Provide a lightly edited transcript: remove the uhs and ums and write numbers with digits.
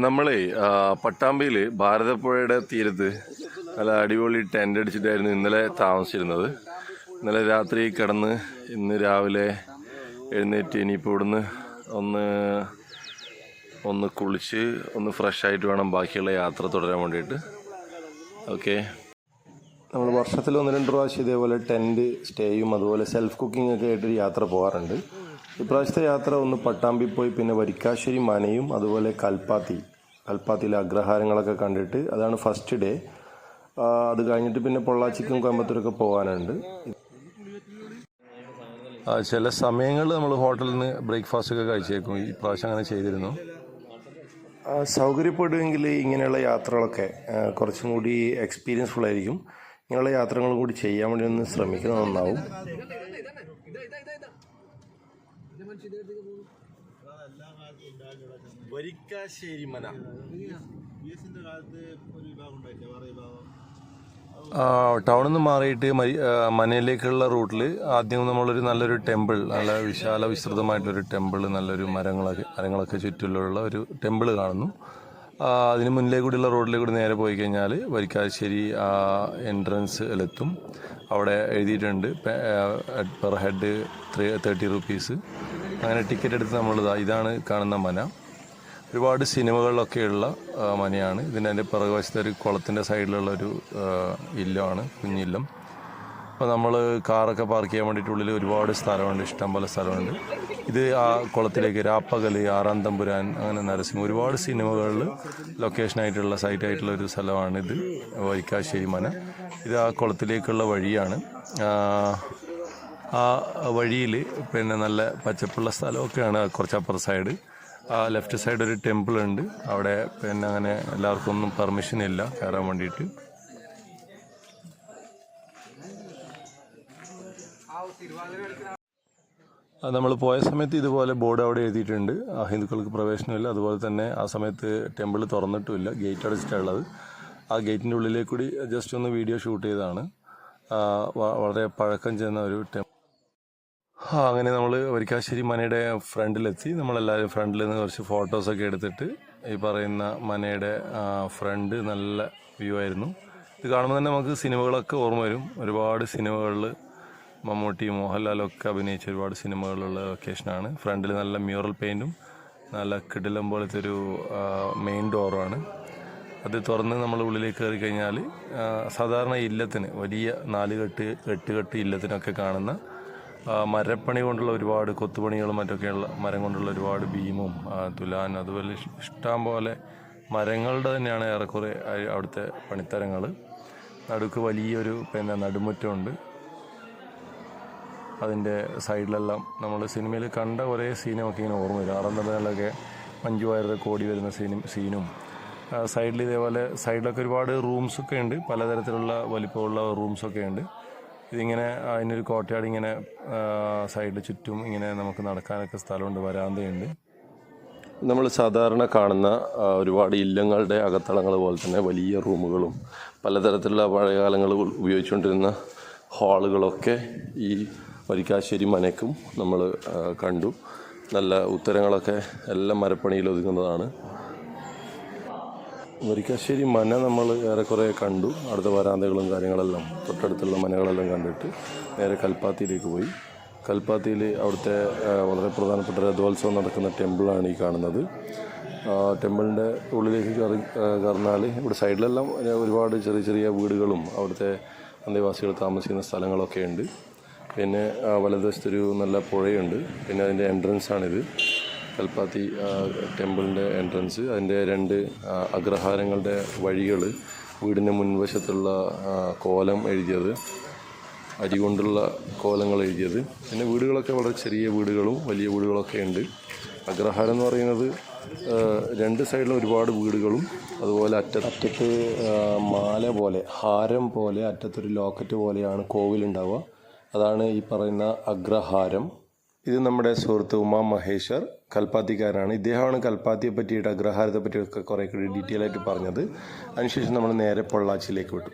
നമ്മളെ പട്ടാമ്പിയിൽ ഭാരതപ്പുഴയുടെ തീരത്ത് നല്ല അടിപൊളി ടെൻ്റ് അടിച്ചിട്ടായിരുന്നു ഇന്നലെ താമസിച്ചിരുന്നത്. ഇന്നലെ രാത്രി കിടന്ന് ഇന്ന് രാവിലെ എഴുന്നേറ്റ് ഇനിയിപ്പോൾ ഇവിടുന്ന് ഒന്ന് കുളിച്ച് ഒന്ന് ഫ്രഷ് ആയിട്ട് വേണം ബാക്കിയുള്ള യാത്ര തുടരാൻ വേണ്ടിയിട്ട്. ഓക്കെ, നമ്മൾ വർഷത്തിൽ 1-2 പ്രാവശ്യം ഇതേപോലെ ടെൻറ്റ് സ്റ്റേയും അതുപോലെ സെൽഫ് കുക്കിംഗ് ഒക്കെ ആയിട്ട് യാത്ര പോകാറുണ്ട്. ഇപ്രാവശ്യത്തെ യാത്ര ഒന്ന് പട്ടാമ്പി പോയി പിന്നെ വരിക്കാശ്ശേരി മനയും അതുപോലെ കൽപ്പാത്തിയിലെ അഗ്രഹാരങ്ങളൊക്കെ കണ്ടിട്ട് അതാണ് ഫസ്റ്റ് ഡേ. അത് കഴിഞ്ഞിട്ട് പിന്നെ പൊള്ളാച്ചിക്കും കോയമ്പത്തൂരൊക്കെ പോകാനുണ്ട്. ചില സമയങ്ങളിൽ നമ്മൾ ഹോട്ടലിൽ നിന്ന് ബ്രേക്ക്ഫാസ്റ്റ് ഒക്കെ കഴിച്ചേക്കും. ഈ പ്രാവശ്യം അങ്ങനെ ചെയ്തിരുന്നു. സൗകര്യപ്പെടുമെങ്കിൽ ഇങ്ങനെയുള്ള യാത്രകളൊക്കെ കുറച്ചും കൂടി എക്സ്പീരിയൻസ്ഫുൾ ആയിരിക്കും. ഇങ്ങനെയുള്ള യാത്രകളും കൂടി ചെയ്യാൻ വേണ്ടി ഒന്ന് ശ്രമിക്കുന്നത് നന്നാവും. വരിക്കാശ്ശേരി മന ടൗണിൽ നിന്ന് മാറിയിട്ട് മനയിലേക്കുള്ള റൂട്ടിൽ ആദ്യം നമ്മളൊരു നല്ലൊരു ടെമ്പിൾ, നല്ല വിശാലവിസ്തൃതമായിട്ടൊരു ടെമ്പിൾ, നല്ലൊരു മരങ്ങളൊക്കെ ചുറ്റിലുള്ള ഒരു ടെമ്പിൾ കാണുന്നു. അതിന് മുന്നിലേ കൂടിയുള്ള റോഡിലേ കൂടി നേരെ പോയി കഴിഞ്ഞാൽ വരിക്കാശ്ശേരി എൻട്രൻസിലെത്തും. അവിടെ എഴുതിയിട്ടുണ്ട് പെർ ഹെഡ് 30 rupees. അങ്ങനെ ടിക്കറ്റ് എടുത്ത് ഇതാണ് കാണുന്ന മന. ഒരുപാട് സിനിമകളിലൊക്കെയുള്ള മനയാണ്. ഇതിൻ്റെ പിറകുവശത്തെ ഒരു കുളത്തിൻ്റെ സൈഡിലുള്ളൊരു ഇല്ലമാണ്, കുഞ്ഞില്ലം. അപ്പോൾ നമ്മൾ കാറൊക്കെ പാർക്ക് ചെയ്യാൻ വേണ്ടിയിട്ട് ഉള്ളിൽ ഒരുപാട് സ്ഥലമുണ്ട്, ഇഷ്ടംപോലെ സ്ഥലമുണ്ട്. ഇത് ആ കുളത്തിലേക്ക് രാപ്പകൽ, ആറാം തമ്പുരാൻ, അങ്ങനെ നരസിംഹ, ഒരുപാട് സിനിമകളിൽ ലൊക്കേഷനായിട്ടുള്ള സൈറ്റായിട്ടുള്ള ഒരു സ്ഥലമാണിത്, വരിക്കാശ്ശേരി മന. ഇത് ആ കുളത്തിലേക്കുള്ള വഴിയാണ്. ആ വഴിയിൽ പിന്നെ നല്ല പച്ചപ്പുള്ള സ്ഥലമൊക്കെയാണ്. കുറച്ചപ്പുറ സൈഡ് ലെഫ്റ്റ് സൈഡ് ഒരു ടെമ്പിൾ ഉണ്ട്. അവിടെ പിന്നെ അങ്ങനെ എല്ലാവർക്കും ഒന്നും പെർമിഷൻ ഇല്ല കയറാൻ വേണ്ടിയിട്ട്. നമ്മൾ പോയ സമയത്ത് ഇതുപോലെ ബോർഡ് അവിടെ എഴുതിയിട്ടുണ്ട്, ഹിന്ദുക്കൾക്ക് പ്രവേശനമില്ല. അതുപോലെ തന്നെ ആ സമയത്ത് ടെമ്പിൾ തുറന്നിട്ടുമില്ല, ഗേറ്റ് അടച്ചിട്ടുള്ളത്. ആ ഗേറ്റിൻ്റെ ഉള്ളിലേക്ക് കൂടി ജസ്റ്റ് ഒന്ന് വീഡിയോ ഷൂട്ട് ചെയ്തതാണ്. വളരെ പഴക്കം ചെന്ന ഒരു അങ്ങനെ നമ്മൾ വരിക്കാശ്ശേരി മനയുടെ ഫ്രണ്ടിലെത്തി. നമ്മളെല്ലാവരും ഫ്രണ്ടിൽ നിന്ന് കുറച്ച് ഫോട്ടോസൊക്കെ എടുത്തിട്ട് ഈ പറയുന്ന മനയുടെ ഫ്രണ്ട് നല്ല വ്യൂ ആയിരുന്നു. ഇത് കാണുമ്പോൾ തന്നെ നമുക്ക് സിനിമകളൊക്കെ ഓർമ്മ വരും. ഒരുപാട് സിനിമകളിൽ മമ്മൂട്ടി, മോഹൻലാലൊക്കെ അഭിനയിച്ച ഒരുപാട് സിനിമകളിലുള്ള ലൊക്കേഷനാണ്. ഫ്രണ്ടിൽ നല്ല മ്യൂറൽ പെയിൻറ്റും നല്ല കിടിലം പോലത്തെ ഒരു മെയിൻ ഡോറുമാണ്. അത് തുറന്ന് നമ്മൾ ഉള്ളിലേക്ക് കയറി കഴിഞ്ഞാൽ സാധാരണ ഇല്ലത്തിന്, വലിയ 4-8 ഇല്ലത്തിനൊക്കെ കാണുന്ന മരപ്പണി കൊണ്ടുള്ള ഒരുപാട് കൊത്തുപണികളും മറ്റൊക്കെയുള്ള മരം കൊണ്ടുള്ള ഒരുപാട് ബീമും തുലാൻ, അതുപോലെ ഇഷ്ടം പോലെ മരങ്ങളുടെ തന്നെയാണ് ഏറെക്കുറെ അവിടുത്തെ പണിത്തരങ്ങൾ. നടുക്ക് വലിയൊരു പിന്നെ നടുമുറ്റമുണ്ട്. അതിൻ്റെ സൈഡിലെല്ലാം നമ്മൾ സിനിമയിൽ കണ്ട കുറേ സീനുമൊക്കെ ഇങ്ങനെ ഓർമ്മ വരും. ആറാം തമ്പുരാനിലൊക്കെ മഞ്ജു വാര്യർ കോടി വരുന്ന സീനും സൈഡിൽ ഇതേപോലെ സൈഡിലൊക്കെ ഒരുപാട് റൂംസൊക്കെ ഉണ്ട്, പലതരത്തിലുള്ള വലിപ്പമുള്ള റൂംസൊക്കെ ഉണ്ട്. ഇതിങ്ങനെ അതിനൊരു കോട്ടയാട് ഇങ്ങനെ സൈഡിൽ ചുറ്റും ഇങ്ങനെ നമുക്ക് നടക്കാനൊക്കെ സ്ഥലമുണ്ട്, വരാന്തയുണ്ട്. നമ്മൾ സാധാരണ കാണുന്ന ഒരുപാട് ഇല്ലങ്ങളുടെ അകത്തളങ്ങൾ പോലെ തന്നെ വലിയ റൂമുകളും പലതരത്തിലുള്ള പഴയകാലങ്ങൾ ഉപയോഗിച്ചുകൊണ്ടിരുന്ന ഹാളുകളൊക്കെ ഈ വരിക്കാശ്ശേരി മനയ്ക്കും നമ്മൾ കണ്ടു. നല്ല ഉത്തരങ്ങളൊക്കെ എല്ലാം മരപ്പണിയിൽ ഒതുങ്ങുന്നതാണ്. വരിക്കാശ്ശേരി മന നമ്മൾ ഏറെക്കുറെ കണ്ടു. അടുത്ത വരാന്തകളും കാര്യങ്ങളെല്ലാം തൊട്ടടുത്തുള്ള മനകളെല്ലാം കണ്ടിട്ട് നേരെ കൽപ്പാത്തിയിലേക്ക് പോയി. കൽപ്പാത്തിയിൽ അവിടുത്തെ വളരെ പ്രധാനപ്പെട്ട രഥോത്സവം നടക്കുന്ന ടെമ്പിളാണ് ഈ കാണുന്നത്. ടെമ്പിളിൻ്റെ ഉള്ളിലേക്ക് കയറിയാൽ ഇവിടെ സൈഡിലെല്ലാം ഒരുപാട് ചെറിയ വീടുകളും അവിടുത്തെ അന്തേവാസികൾ താമസിക്കുന്ന സ്ഥലങ്ങളൊക്കെ ഉണ്ട്. പിന്നെ വലതുവശത്തൊരു നല്ല പുഴയുണ്ട്. പിന്നെ അതിൻ്റെ എൻട്രൻസാണിത്, കൽപ്പാത്തി ടെമ്പിളിൻ്റെ എൻട്രൻസ്. അതിൻ്റെ 2 അഗ്രഹാരങ്ങളുടെ വഴികൾ, വീടിൻ്റെ മുൻവശത്തുള്ള കോലം എഴുതിയത്, അരി കൊണ്ടുള്ള കോലങ്ങൾ എഴുതിയത്. പിന്നെ വീടുകളൊക്കെ വളരെ ചെറിയ വീടുകളും വലിയ വീടുകളൊക്കെ ഉണ്ട്. അഗ്രഹാരം എന്ന് പറയുന്നത് 2 സൈഡിലും ഒരുപാട് വീടുകളും അതുപോലെ അറ്റത്ത് മാല പോലെ, ഹാരം പോലെ അറ്റത്തൊരു ലോക്കറ്റ് പോലെയാണ് കോവിലുണ്ടാവുക. അതാണ് ഈ പറയുന്ന അഗ്രഹാരം. ഇത് നമ്മുടെ സുഹൃത്ത് ഉമാ മഹേശ്വർ, കൽപ്പാത്തിക്കാരാണ്. ഇദ്ദേഹമാണ് കൽപ്പാത്തിയെ പറ്റിയിട്ട് അഗ്രഹാരത്തെ പറ്റിയൊക്കെ കുറേ കൂടി ഡീറ്റെയിൽ ആയിട്ട് പറഞ്ഞത്. അതിനുശേഷം നമ്മൾ നേരെ പൊള്ളാച്ചിയിലേക്ക് വിട്ടു.